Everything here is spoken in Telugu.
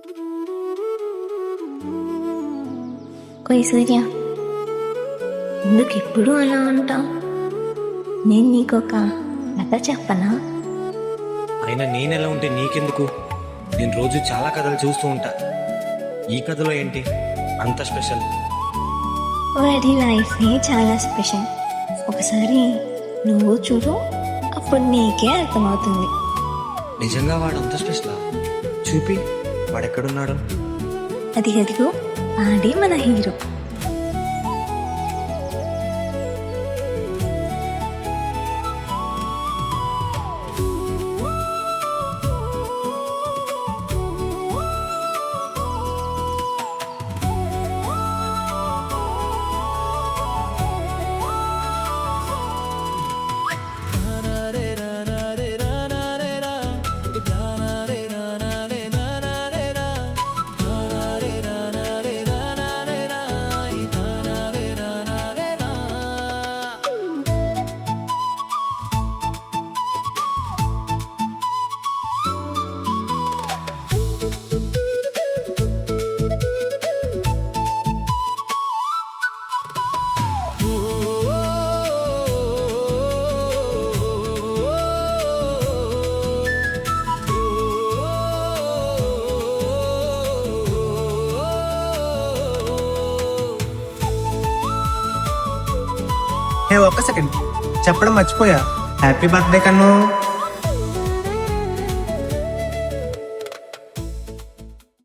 ఓయ్ సూర్య, ఎందుకు ఎప్పుడు అలా అంటావు? నేను నీకొక కథ చెప్పనా? అయినా నేనెలా ఉంటే నీకెందుకు? నేను రోజు చాలా కథలు చూస్తూ ఉంటా. ఈ కథలో ఏంటి అంత స్పెషల్? వాడి లైఫే చాలా స్పెషల్. ఒకసారి నువ్వు చూడు, అప్పుడు నీకే అర్థమవుతుంది. నిజంగా వాడు అంత స్పెషలా? చూపి, వాడెక్కడున్నాడు? అదిగో ఆడే మన హీరో. ఒక్క సెకండ్ చెప్పడం మర్చిపోయా. హ్యాపీ బర్త్డే కన్ను.